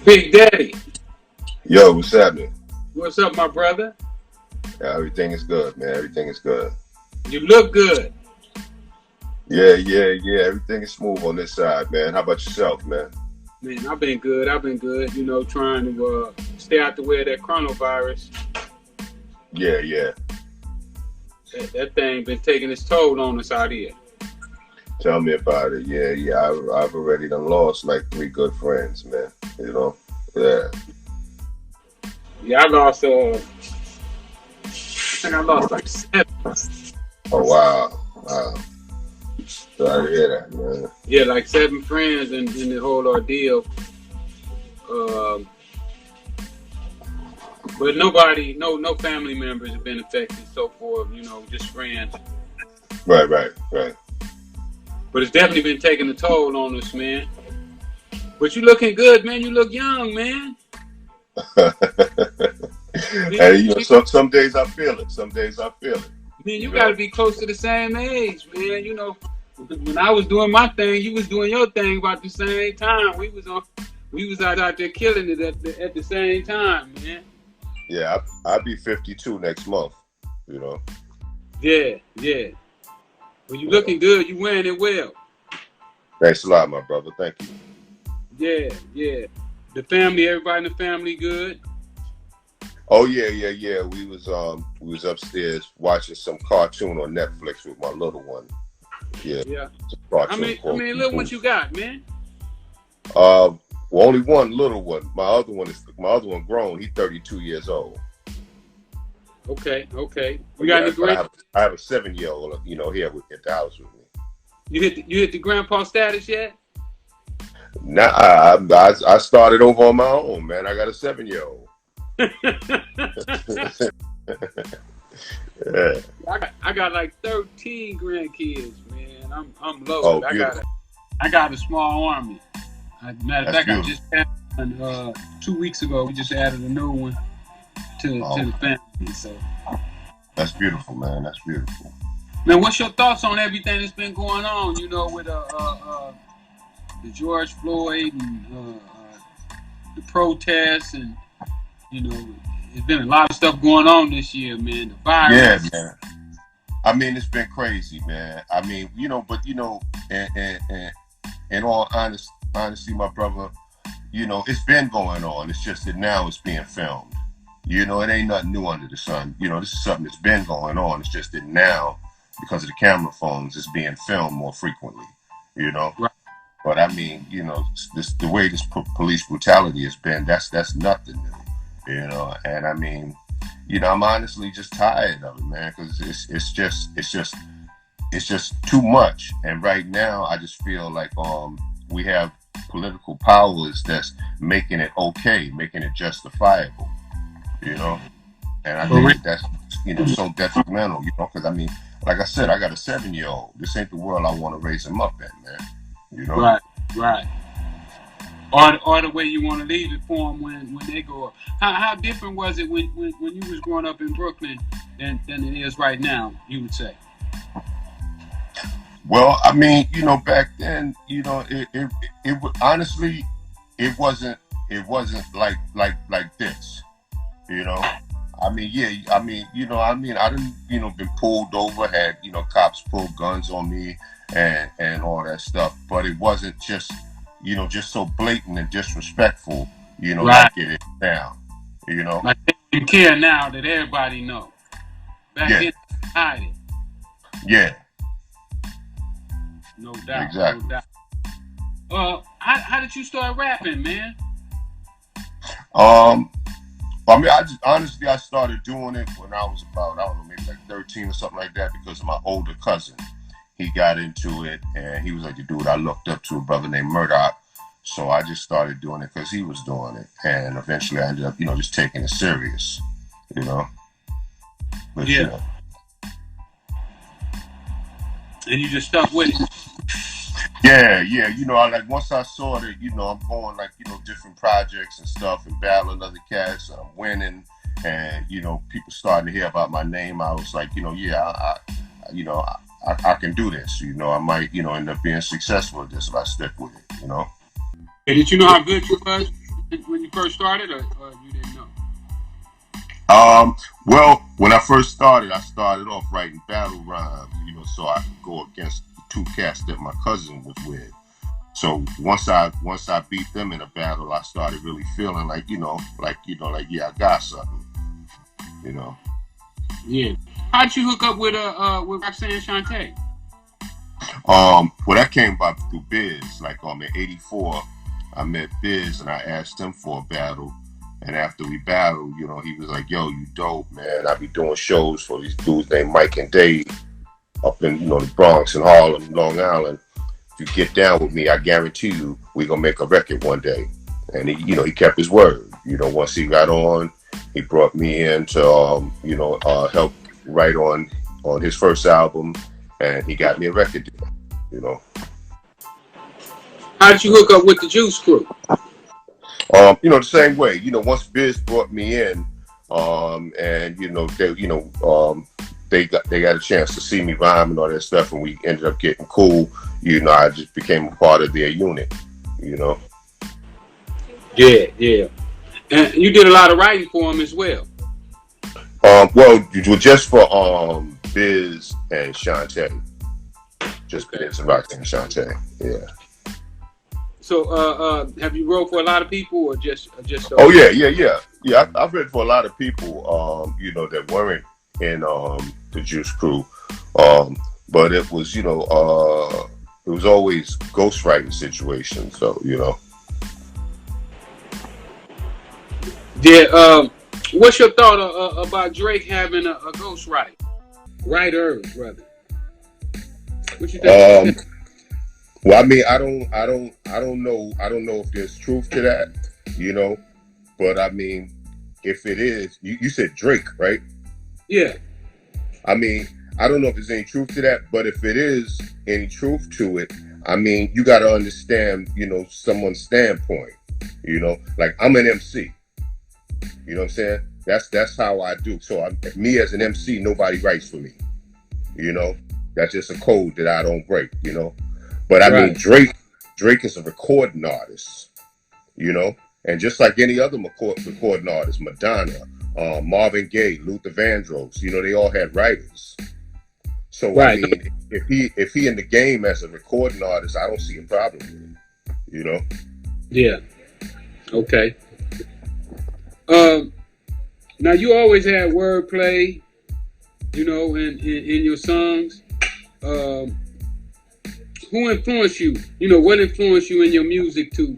Big Daddy, Yo, what's happening? what's up, my brother? Yeah, everything is good, man. Everything is good. You look good. Yeah. Everything is smooth on this side, man. How about yourself, man? Man, I've been good. I've been good. Trying to stay out the way of that coronavirus. Yeah. That thing been taking its toll on us out here. Tell me about it. Yeah. I've already done lost like three good friends, man. You know? Yeah. Yeah, I think I lost like seven. Oh, wow. Sorry to hear that, man. Yeah, like seven friends in the whole ordeal. Um, but nobody, no family members have been affected so forth. Just friends. Right. But it's definitely been taking a toll on us, man. But you looking good, man. You look young, man. And, some days I feel it. Some days I feel it. Man, you You got to know? be close to the same age, man. When I was doing my thing, you was doing your thing about the same time. We was out there killing it at the same time, man. Yeah, I'll be 52 next month, you know? Yeah. Well, you Yeah. looking good. You wearing it well. Thanks a lot, my brother. Thank you. Yeah. The family, everybody in the family, good. Oh yeah. We was upstairs watching some cartoon on Netflix with my little one. Yeah, Yeah. it's a How cartoon many, how called many little ones you Kingpins. got, man? Well, only one little one. My other one grown. He's 32 years old. Okay. You But got yeah, any but I great? have I have a 7-year-old, here at the house with me. You hit the grandpa status yet? Now I started over on my own, man. I got a 7-year-old. Yeah. I got like 13 grandkids, man. I'm loaded. Oh, I beautiful. got a small army. Matter of That's fact, I beautiful. just added one, 2 weeks ago. We just added a new one to Oh, the family. So, that's beautiful, man. That's beautiful. man, what's your thoughts on everything that's been going on? With the George Floyd and the protests, and you know, there's been a lot of stuff going on this year, man. The Yeah, violence. man. I mean, it's been crazy, man. I mean, but in all honesty, my brother, it's been going on. It's just that now it's being filmed. It ain't nothing new under the sun. This is something that's been going on. It's just that now, because of the camera phones, it's being filmed more frequently. You know. Right. But I mean, the way this police brutality has been, that's nothing new. And I mean, I'm honestly just tired of it, man, because it's just too much. And right now, I just feel like we have political powers that's making it okay, making it justifiable. You know, and I think Correct. that's so detrimental. Because I mean, like I said, I got a 7-year-old. This ain't the world I want to raise him up in, man. You know. Right. Or the way you want to leave it for them when they grow up. How different was it when you was growing up in Brooklyn than it is right now? You would say. Well, I mean, back then, honestly, it wasn't like this, you know. I mean, yeah, I didn't, been pulled over, had, cops pull guns on me and all that stuff, but it wasn't just so blatant and disrespectful, Right. like it is now, you know. Like you care now that everybody know. Back Yeah, then, hide it. yeah, No doubt. No exactly. doubt. How did you start rapping, man? Um, I mean, I started doing it when I was about, I don't know, maybe like 13 or something like that, because of my older cousin. He got into it, and he was like the dude I looked up to, a brother named Murdoch. So I just started doing it because he was doing it, and eventually I ended up, just taking it serious, you know. But Yeah. And you just stuck with it. yeah. I like once I saw that, I'm going like, different projects and stuff and battling other cats, and I'm winning, and people starting to hear about my name. I was like, yeah, I can do this. I might, end up being successful at this if I stick with it. Hey, did you know how good you was when you first started, or you didn't know? Well, when I first started, I started off writing battle rhymes, so I could go against the two cats that my cousin was with. So once I beat them in a battle, I started really feeling like, yeah, I got something, you know. Yeah. How'd you hook up with Roxanne Shante? Well, that came about through Biz. Like in '84, I met Biz and I asked him for a battle. And after we battled, he was like, "Yo, you dope, man. I be doing shows for these dudes named Mike and Dave up in the Bronx and Harlem, Long Island. If you get down with me, I guarantee you we gonna make a record one day." And he kept his word. Once he got on, he brought me in to help write on his first album, and he got me a record deal. How did you hook up with the Juice Crew? The same way. Once Biz brought me in, and they got a chance to see me rhyme and all that stuff, and we ended up getting cool. I just became a part of their unit. Yeah, yeah. And you did a lot of writing for him as well. Well, just for Biz and Shantae, just Biz and Roxanne and Shantae. Yeah. So, have you wrote for a lot of people, or just? Oh yeah. I've written for a lot of people, that weren't in the Juice Crew, but it was, it was always ghostwriting situations. So, Yeah. What's your thought about Drake having a ghostwriter? Writers, rather. What you think? Well, I mean, I don't know if there's truth to that, but I mean, if it is, you said Drake, right? Yeah. I mean, I don't know if there's any truth to that, but if it is any truth to it, I mean, you got to understand, someone's standpoint. Like I'm an MC. You know what I'm saying? That's how I do. So me as an MC, nobody writes for me. That's just a code that I don't break. But I mean, Drake is a recording artist, and just like any other recording artist, Madonna, Marvin Gaye, Luther Vandross, they all had writers. So I mean, if he in the game as a recording artist, I don't see a problem with it. Yeah. Okay. Now you always had wordplay, in your songs. Who influenced you? What influenced you in your music to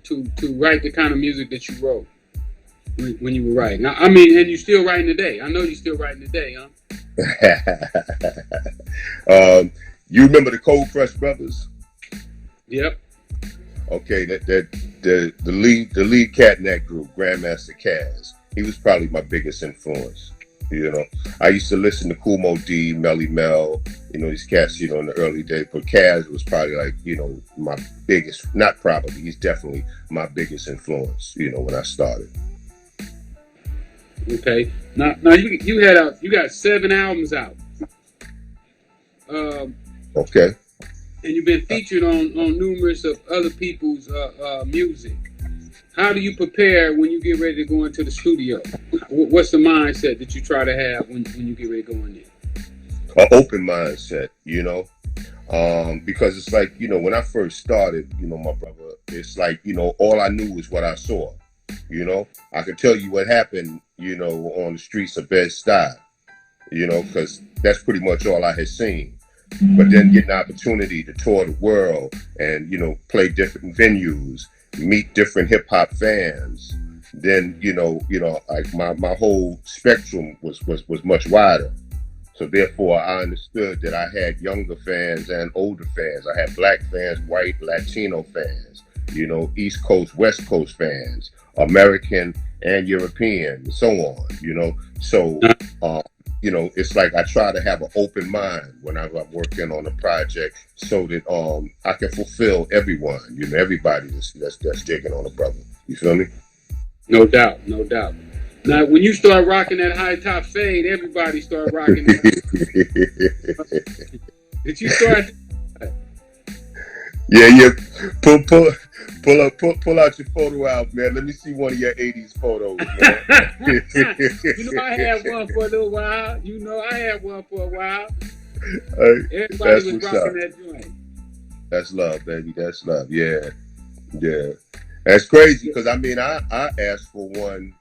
write the kind of music that you wrote when you were writing? I mean, and you still writing today. I know you're still writing today, huh? You remember the Cold Crush Brothers? Yep. Okay, the lead cat in that group, Grandmaster Caz, he was probably my biggest influence. I used to listen to Kool Moe Dee, Melly Mel, these cats, in the early days. But Caz was probably like, my biggest, not probably, he's definitely my biggest influence, when I started. Okay. Now you got 7 albums out. Okay. And you've been featured on numerous of other people's music. How do you prepare when you get ready to go into the studio? What's the mindset that you try to have when you get ready to go in there? An open mindset, because it's like, when I first started, my brother, it's like, all I knew was what I saw. I could tell you what happened, on the streets of Bed-Stuy, because that's pretty much all I had seen. But then getting the opportunity to tour the world and, play different venues, meet different hip hop fans, then, like my whole spectrum was much wider. So therefore I understood that I had younger fans and older fans. I had black fans, white, Latino fans, East Coast, West Coast fans, American and European, and so on, So, it's like I try to have an open mind when I'm working on a project so that I can fulfill everyone, everybody that's digging on a brother. You feel me? No doubt. Now, when you start rocking that high top fade, everybody start rocking that. Did you start? Yeah. pull out your photo album, man. Let me see one of your '80s photos, man. You know, I had one for a little while. You know, I had one for a while. Everybody was rocking that joint. That's love, baby. That's love. Yeah, yeah. That's crazy because I mean, I asked for one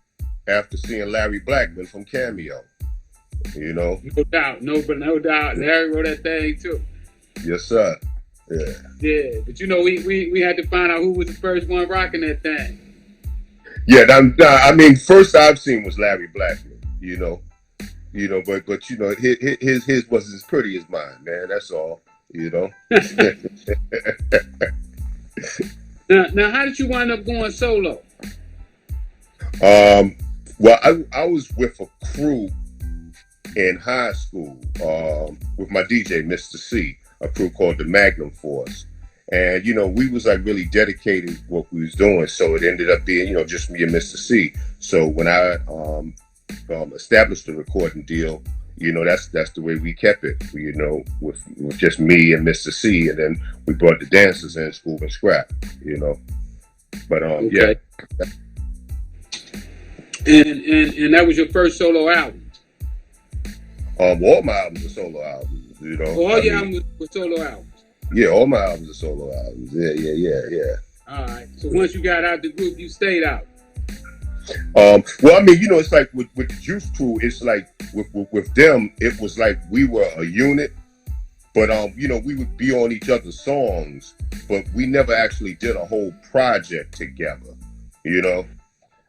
after seeing Larry Blackman from Cameo. You know, no doubt, no doubt. Larry wrote that thing too. Yes, sir. Yeah. Yeah, but you know, we had to find out who was the first one rocking that thing. Yeah, I mean, first I've seen was Larry Blackman. You know, but you know, his wasn't as pretty as mine, man. That's all. You know. Now, how did you wind up going solo? Well, I was with a crew in high school with my DJ, Mr. C, a crew called the Magnum Force. And, you know, we was like really dedicated what we was doing. So it ended up being, you know, just me and Mr. C. So when I established the recording deal, you know, that's the way we kept it, you know, with just me and Mr. C. And then we brought the dancers in, School and Scrap, you know. But, okay. Yeah. And that was your first solo album? All my albums are solo albums, you know. All your albums were solo albums? Yeah, all my albums are solo albums. Yeah. All right. So once you got out the group, you stayed out? Well, I mean, you know, it's like with the Juice Crew, it's like with them, it was like we were a unit, but you know, we would be on each other's songs, but we never actually did a whole project together, you know.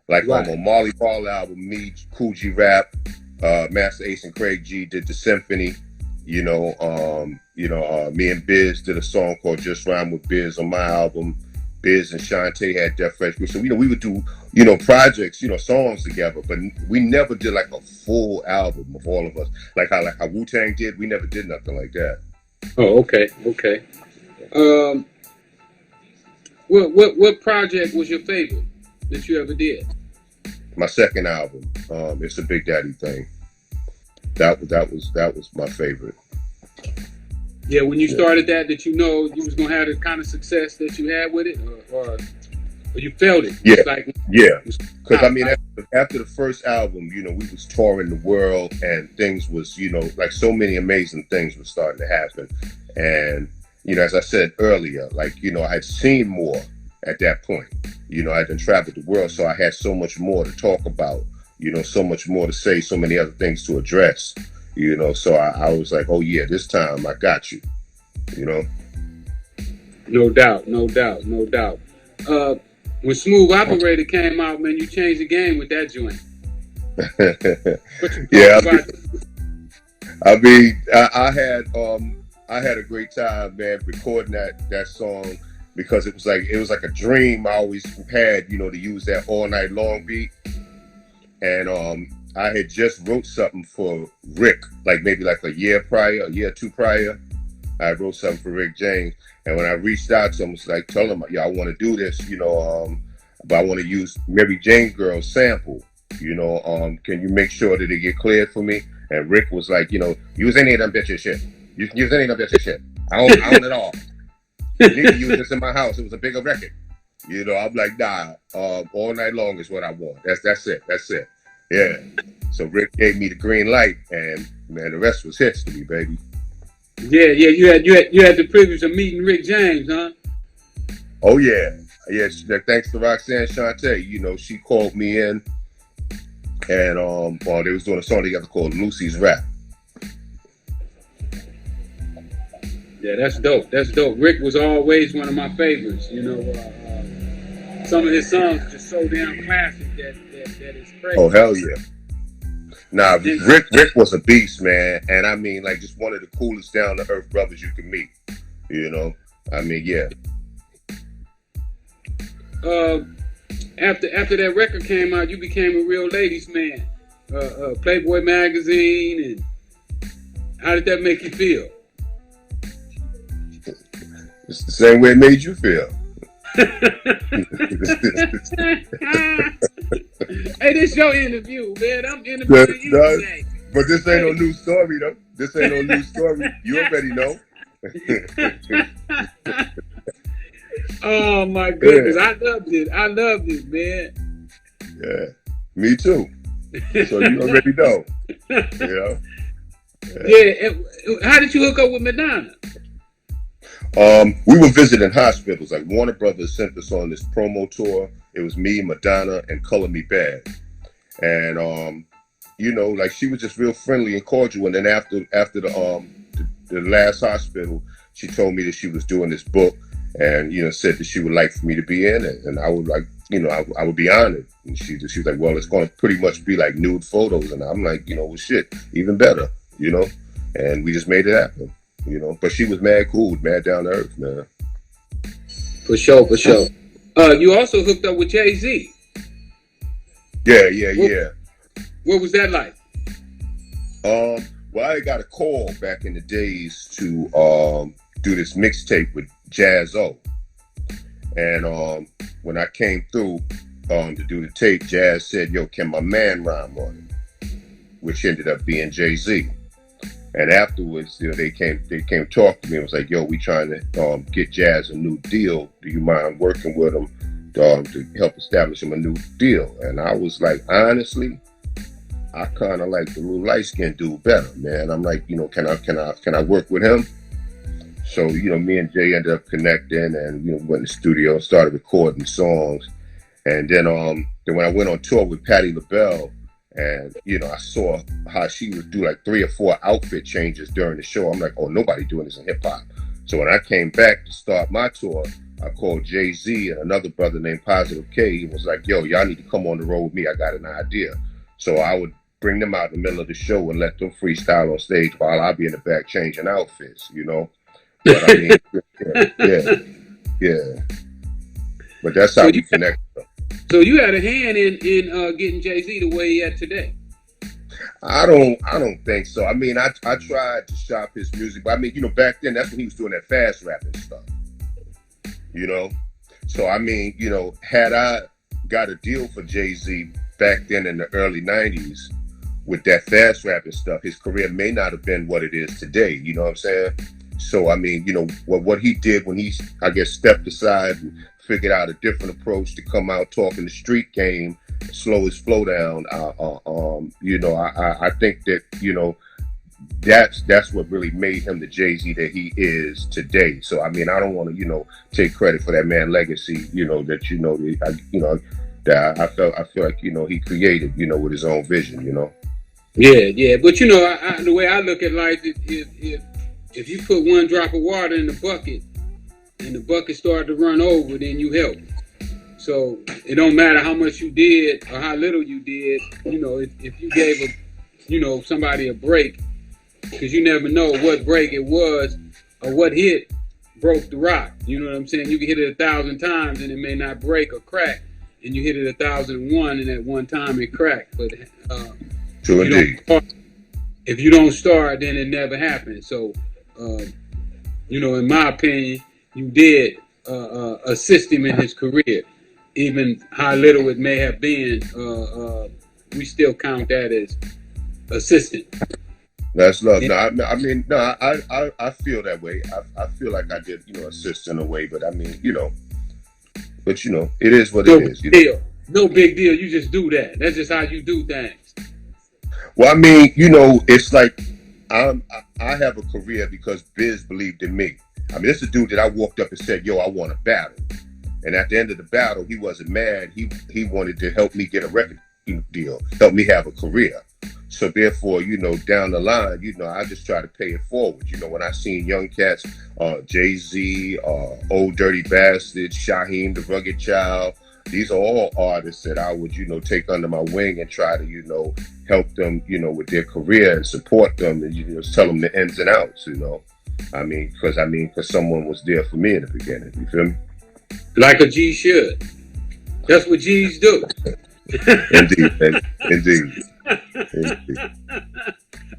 Like right. On Marley Ball album, me, Cool G Rap, Master Ace and Craig G did the Symphony. You know, me and Biz did a song called Just Rhyme with Biz on my album. Biz and Shantae had Def Fresh. So, you know, we would do, you know, projects, you know, songs together, but we never did like a full album of all of us. Like how Wu-Tang did, we never did nothing like that. Oh, okay. What project was your favorite that you ever did? My second album, it's a Bigdaddykane. That was my favorite. Yeah, when you started that, did you know you was gonna have the kind of success that you had with it, or you felt it? Yeah. Because I mean, after the first album, you know, we was touring the world, and things was, you know, like so many amazing things were starting to happen. And you know, as I said earlier, like, you know, I had seen more at that point. You know, I had traveled the world, so I had so much more to talk about. You know, so much more to say, so many other things to address. You know, so I was like, oh yeah, this time I got you. You know. No doubt. When Smooth Operator came out, man, you changed the game with that joint. Yeah, I had a great time, man, recording that song, because it was like a dream I always had, you know, to use that All Night Long beat. And I had just wrote something for Rick, like maybe like a year or two prior. I wrote something for Rick James, and when I reached out to him, I was like, tell him, yeah, I want to do this, you know, but I want to use Mary Jane Girl's sample, you know, can you make sure that it get cleared for me? And Rick was like, you know, use any of them bitches shit. You can use any of them bitches shit. I own it all. You need to use this in my house. It was a bigger record. You know, I'm like, nah, All Night Long is what I want. That's it. Yeah. So Rick gave me the green light, and man, the rest was history, baby. Yeah. You had the privilege of meeting Rick James, huh? Oh yeah. Thanks to Roxanne Shantae. You know, she called me in, and they was doing a song together called Lucy's Rap. Yeah, that's dope. Rick was always one of my favorites. You know, some of his songs are just so damn classic that it's crazy. Oh hell yeah. Nah, Rick was a beast, man, and I mean, like, just one of the coolest down to earth brothers you can meet. You know, I mean, yeah. After that record came out, you became a real ladies' man. Playboy magazine, and how did that make you feel? It's the same way it made you feel. Hey, this your interview, man. I'm interviewing you today. But this ain't no new story, though. This ain't no new story. You already know. Oh my goodness, I loved it. I loved it, man. Yeah, me too. So you already know. Yeah. Yeah. How did you hook up with Madonna? We were visiting hospitals. Like Warner Brothers sent us on this promo tour. It was me, Madonna, and Color Me Bad. And like she was just real friendly and cordial. And then after the last hospital, she told me that she was doing this book, and said that she would like for me to be in it, and I would like I would be honored. And she was like, well, it's going to pretty much be like nude photos, and I'm like, well, shit, even better, and we just made it happen. But she was mad cool, mad down to earth, man. For sure. You also hooked up with Jay-Z. Yeah. What was that like? Well, I got a call back in the days to do this mixtape with Jazz-O. And when I came through to do the tape, Jazz said, yo, can my man rhyme on it? Which ended up being Jay-Z. And afterwards, they came talk to me. I was like, yo, we trying to get Jazz a new deal. Do you mind working with him to help establish him a new deal? And I was like, honestly, I kind of like the little light-skinned dude better, man. I'm like, can I work with him? So, me and Jay ended up connecting, and we went in the studio and started recording songs. And then when I went on tour with Patti LaBelle, and I saw how she would do like 3 or 4 outfit changes during the show. I'm like, oh, nobody doing this in hip hop. So when I came back to start my tour, I called Jay-Z and another brother named Positive K. He was like, yo, y'all need to come on the road with me. I got an idea. So I would bring them out in the middle of the show and let them freestyle on stage while I'd be in the back changing outfits, But I mean, yeah. But that's how we connected. So you had a hand in getting Jay-Z the way he is today. I don't think so. I mean, I tried to shop his music, but I mean, back then that's when he was doing that fast rapping stuff. So I mean, had I got a deal for Jay-Z back then in the early 90s with that fast rapping stuff, his career may not have been what it is today. You know what I'm saying? So I mean, what he did when he, I guess, stepped aside and figured out a different approach to come out talking the street game, slow his flow down. I think that that's what really made him the Jay-Z that he is today. So I mean, I don't want to take credit for that man legacy. That I feel like he created with his own vision. Yeah. But the way I look at life is if you put one drop of water in the bucket and the bucket started to run over, then you help. So it don't matter how much you did or how little you did. If you gave somebody a break, because you never know what break it was or what hit broke the rock. You know what I'm saying? You can hit it 1,000 times and it may not break or crack, and you hit it 1,001 and at one time it cracked. But true indeed. If you don't start, then it never happens. So in my opinion, you did assist him in his career. Even how little it may have been, we still count that as assistant. That's love. Yeah. No, I feel that way. I feel like I did, assist in a way, but I mean, but it is what it is. No big deal. You just do that. That's just how you do things. Well, I mean, it's like I have a career because Biz believed in me. I mean, this is a dude that I walked up and said, yo, I want a battle. And at the end of the battle, he wasn't mad. He wanted to help me get a record deal, help me have a career. So therefore, down the line, I just try to pay it forward. When I seen young cats, Jay-Z, Old Dirty Bastard, Shaheem the Rugged Child, these are all artists that I would, take under my wing and try to, help them, with their career and support them and, tell them the ins and outs, I mean, because someone was there for me in the beginning. You feel me? Like a G should. That's what G's do. Indeed.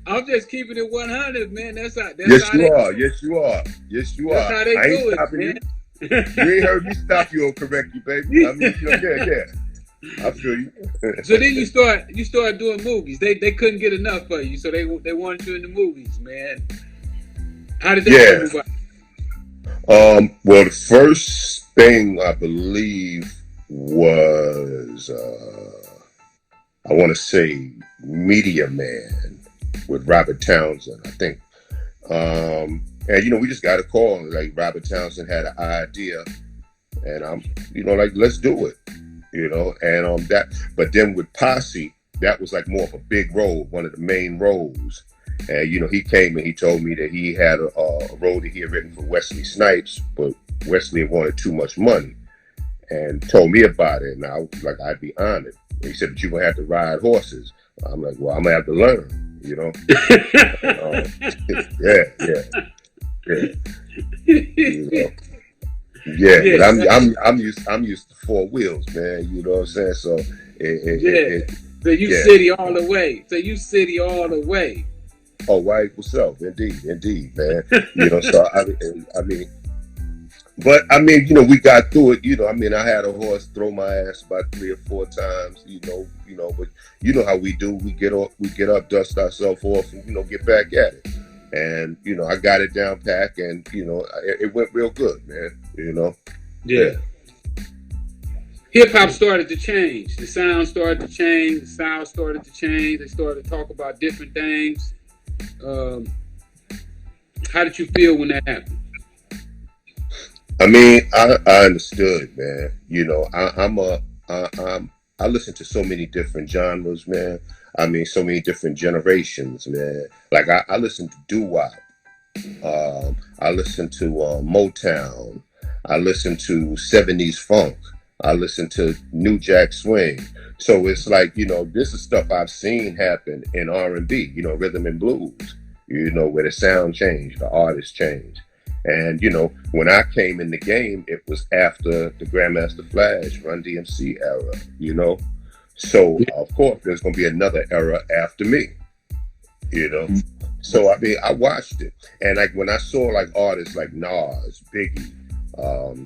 I'm just keeping it 100, man. That's how. Yes, you are. That's how they do it, man. You ain't heard me stop you or correct you, baby. I mean, yeah. I feel you. So then you start doing movies. They couldn't get enough of you, so they wanted you in the movies, man. How did that come Well, the first thing I believe was, I want to say Media Man with Robert Townsend, I think. And we just got a call, like Robert Townsend had an idea, and I'm, like, let's do it, and but then with Posse, that was like more of a big role, one of the main roles. And he came and he told me that he had a role that he had written for Wesley Snipes, but Wesley wanted too much money, and told me about it. And I was like, I'd be honored. And he said, but you're gonna have to ride horses. I'm like, well, I'm gonna have to learn, yeah, yeah, yeah, yeah. Yeah, But I'm used to four wheels, man. You know what I'm saying? So so you yeah. city all the way. So you city all the way. Oh, right, what's up? Indeed, man. So I mean, but I mean, we got through it. I mean, I had a horse throw my ass about 3 or 4 times. But you know how we do. We get up, dust ourselves off, and get back at it. And I got it down pack, and it went real good, man. Yeah. Hip hop started to change. The sound started to change. The style started to change. They started to talk about different things. How did you feel when that happened? I mean, I understood, man. I listen to so many different genres, man. I mean, so many different generations, man. Like I listen to doo-wop. I listen to Motown. I listen to 70s funk. I listen to New Jack Swing. So it's like, this is stuff I've seen happen in R&B, rhythm and blues, where the sound changed, the artist changed. And, when I came in the game, it was after the Grandmaster Flash, Run DMC era, So, of course, there's going to be another era after me, So, I mean, I watched it. And, like, when I saw, like, artists like Nas, Biggie,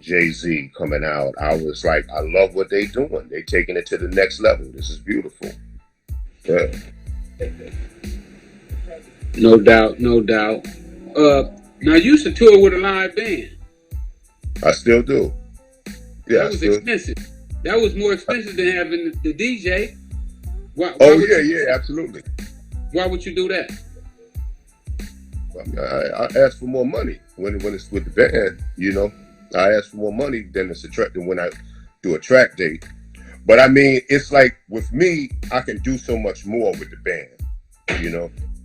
Jay-Z coming out, I was like, I love what they doing. They taking it to the next level. This is beautiful. Yeah. No doubt, no doubt. Now, you used to tour with a live band. I still do. Yeah, that was expensive. That was more expensive than having the DJ. Why yeah, absolutely. Why would you do that? I mean, I ask for more money when it's with the band. I ask for more money than when I do a track date. But I mean, it's like with me, I can do so much more with the band.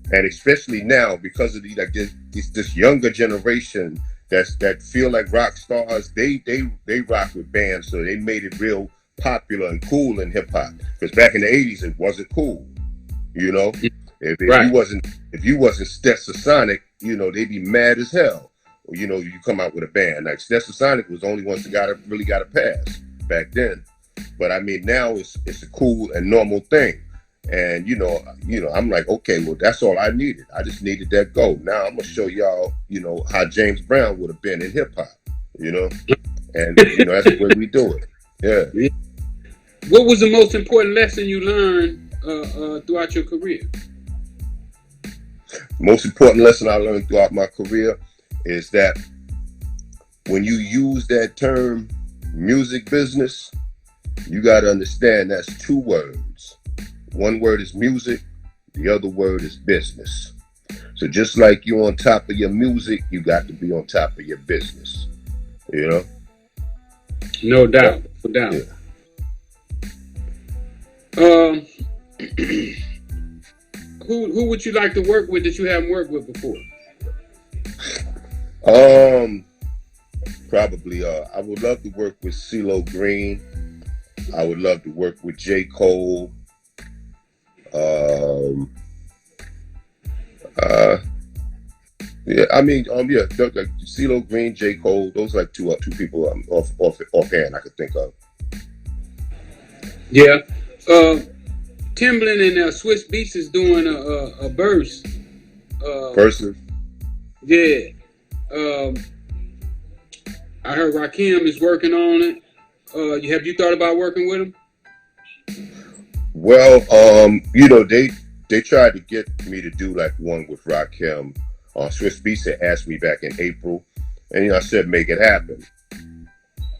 And especially now because of this younger generation that feel like rock stars, they rock with bands, so they made it real popular and cool in hip hop. Because back in the 80s, it wasn't cool. If you wasn't Stetsasonic, they'd be mad as hell. Or, you come out with a band. Like Stetsasonic was the only ones that really got a pass back then. But I mean, now it's a cool and normal thing. And I'm like, okay, well, that's all I needed. I just needed that go. Now I'm gonna show y'all, how James Brown would have been in hip hop, and that's the way we do it. Yeah. What was the most important lesson you learned throughout your career? Most important lesson I learned throughout my career is that when you use that term, music business, you got to understand that's 2 words. One word is music, the other word is business. So just like you're on top of your music, you got to be on top of your business. No doubt, no doubt. Yeah. Who would you like to work with that you haven't worked with before? Probably. I would love to work with CeeLo Green. I would love to work with J. Cole. Yeah, I mean, like CeeLo Green, J. Cole. Those are like two people offhand I could think of. Yeah. Timbaland and Swiss Beats is doing a verse. Versus? Yeah. I heard Rakim is working on it. Have you thought about working with him? Well, they tried to get me to do like one with Rakim. Swiss Beats had asked me back in April, And I said, make it happen.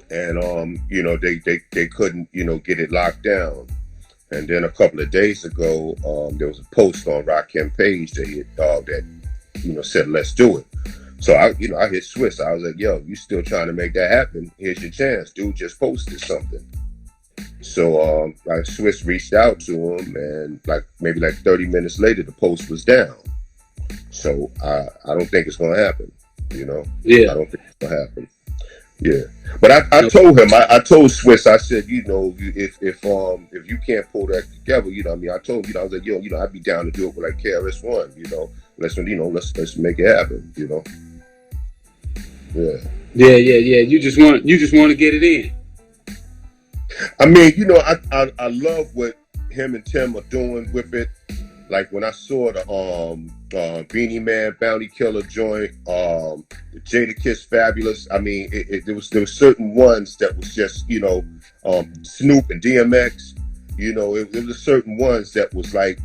And they couldn't get it locked down. And then a couple of days ago, there was a post on Rakim page that said, let's do it. So I hit Swiss. I was like, yo, you still trying to make that happen? Here's your chance. Dude just posted something. So Swiss reached out to him, and maybe 30 minutes later, the post was down. So I don't think it's gonna happen. Yeah. I don't think it's gonna happen. Yeah, but I told him, I told Swiss, I said, if you can't pull that together, I told him, I was like, yo, I'd be down to do it with KRS-One, let's make it happen, Yeah. You just want to get it in. I mean, I love what him and Tim are doing with it. Like when I saw the Beanie Man Bounty Killer joint, the Jadakiss Fabulous. I mean, there was certain ones that was just Snoop and DMX. It was certain ones that was I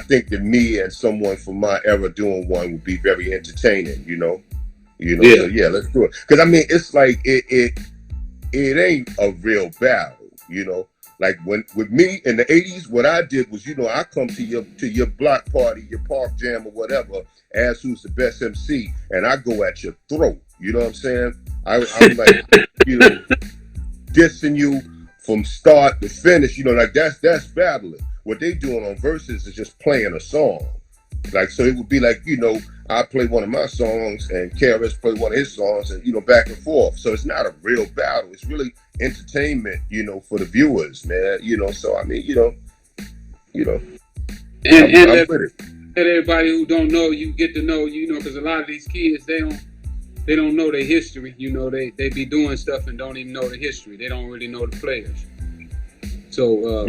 think that me and someone from my era doing one would be very entertaining. So yeah, let's do it. Because I mean, it's like it ain't a real battle. Like with me in the 80s, what I did was, I come to your block party, your park jam or whatever, ask who's the best MC, and I go at your throat. You know what I'm saying? I'm like, dissing you from start to finish. That's battling. What they doing on verses is just playing a song. So it would be I play one of my songs and KRS play one of his songs, and back and forth. So it's not a real battle. It's really entertainment, for the viewers, man. So I mean, and I'm with it. Let everybody who don't know, you get to know, because a lot of these kids they don't know their history. They be doing stuff and don't even know the history. They don't really know the players. So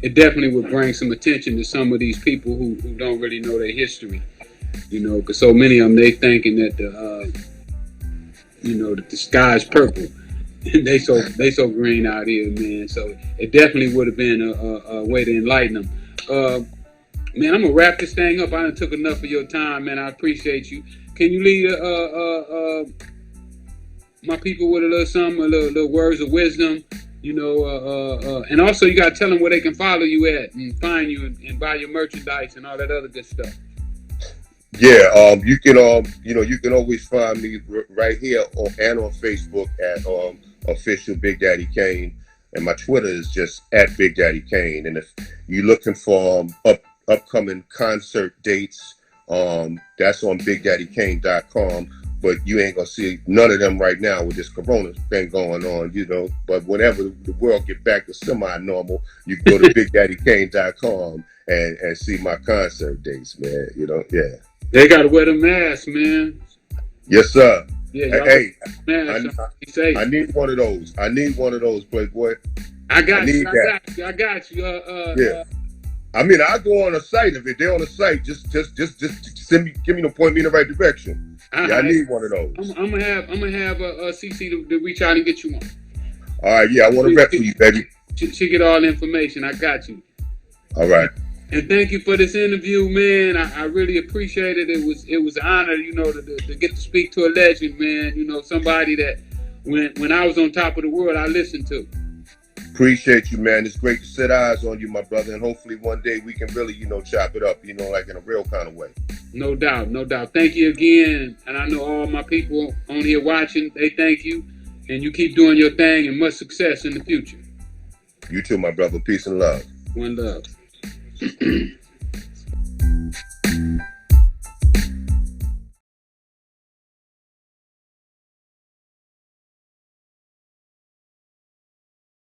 it definitely would bring some attention to some of these people who don't really know their history. Because so many of them, they thinking that that the sky's purple. they so green out here, man. So it definitely would have been a way to enlighten them. Man, I'm gonna wrap this thing up. I done took enough of your time, man. I appreciate you. Can you leave my people with a little something, a little words of wisdom? And also you gotta tell them where they can follow you at and find you and buy your merchandise and all that other good stuff. Yeah, you can you can always find me right here and on Facebook at official Bigdaddykane, and my Twitter is just at Bigdaddykane. And if you're looking for upcoming concert dates, that's on BigDaddyKane.com. But you ain't gonna see none of them right now with this Corona thing going on, But whenever the world get back to semi-normal, you can go to BigDaddyKane.com and see my concert dates, man. Yeah. They gotta wear the mask, man. Yes, sir. Yeah, hey, I need one of those. I need one of those, Playboy. I got you. Yeah. I mean, I go on a site. If they're on a site, just send me, point me in the right direction. I need one of those. I'm gonna have CC to reach out and get you one. All right, yeah, I want to rep for you, baby. She get all the information. I got you. All right. And thank you for this interview, man. I really appreciate it. It was an honor, to get to speak to a legend, man. Somebody that when I was on top of the world, I listened to. Appreciate you, man. It's great to set eyes on you, my brother, and hopefully one day we can really, chop it up, like in a real kind of way. No doubt. Thank you again, and I know all my people on here watching, they thank you, and you keep doing your thing, and much success in the future. You too, my brother. Peace and love. One love.